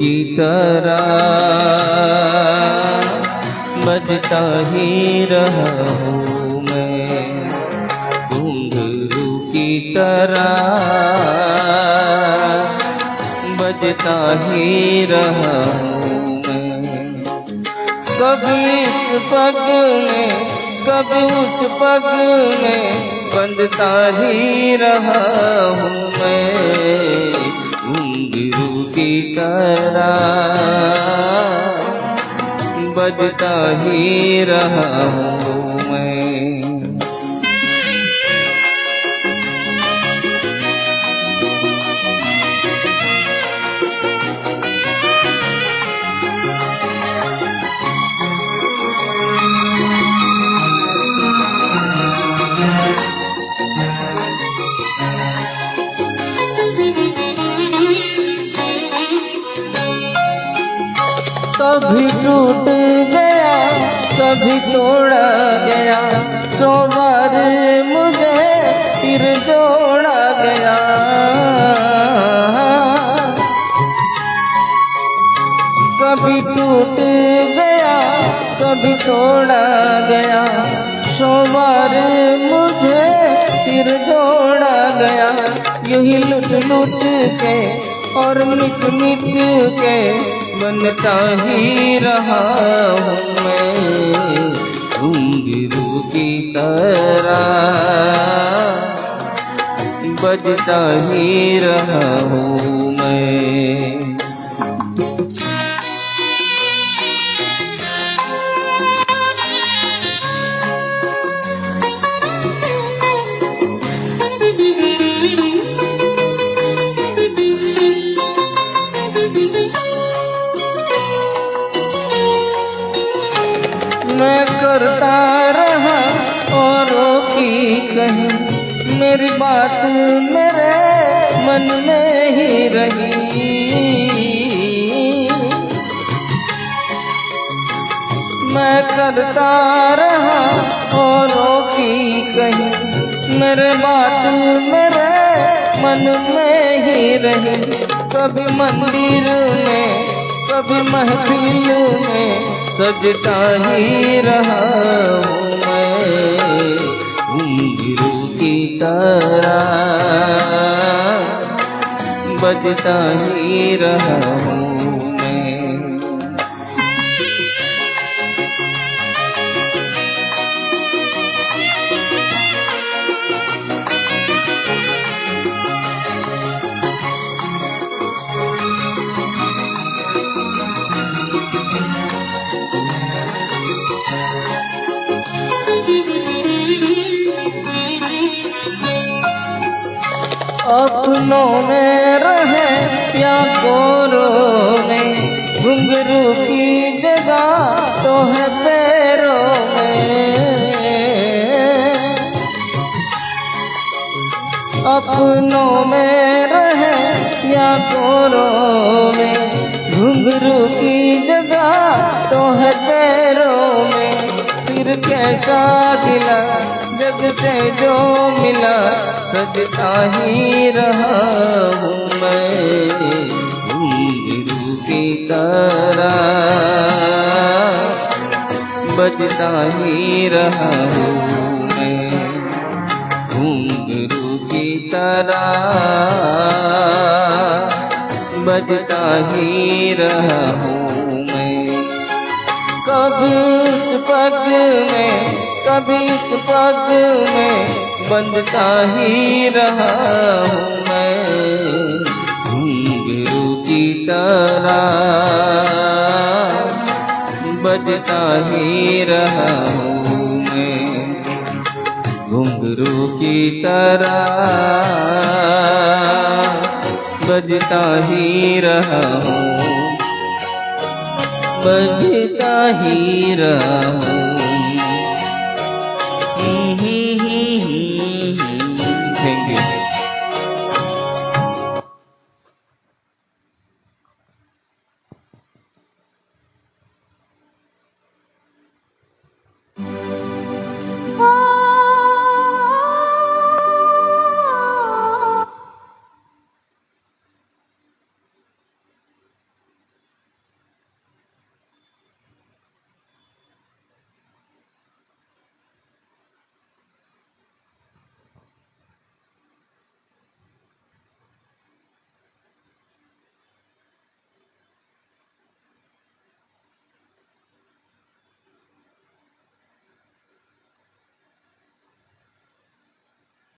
की तरह बजता ही रहा हूँ मैं, घुंघरू की तरह बजता ही रहा हूँ मैं। कभी इस पग में कभी उस पग में बंधता ही रहा हूँ मैं, घुंघरू की तरह बजता ही रहा हूँ मैं। कभी टूट गया कभी तोड़ा गया, 100 बार मुझे फिर जोड़ा गया। कभी टूट गया कभी तोड़ा गया, 100 बार मुझे फिर जोड़ा गया। यूही लुट लुट के और मिट मिट के बनता ही रहा हूँ मैं, घुंघरू की तरह बजता ही रहा हूँ मैं। मैं करता रहा औरों की कहीं, मेरी बात मेरे मन में ही रही। मैं करता रहा औरों की कहीं, मेरे बात मेरे मन में ही रही। कभी मंदिर में कभी महफिल में सजता ही रहा हूँ मैं, घुंघरू की तरह बजता ही रहा हूँ मैं। अपनों में रहे या गोरों में, घुंघरू की जगह तो है पैरों में। अपनों में रहे या गोरों में, घुंघरू की जगह तो है पैरों में। फिर कैसा गिला जग से जो मिला, सजता ही रहा हूँ मैं, घुंघरू की तरह बजता ही रहा हूँ मैं, घुंघरू की तरह बजता ही रहा हूँ मैं। कभी उस पग में कभी इस पग में बंधता ही रहा हूँ मैं, घुंघरू की तरह बजता ही रहा हूँ मैं, घुंघरू की तरह बजता ही रहा हूँ, बजता ही रहा हूँ।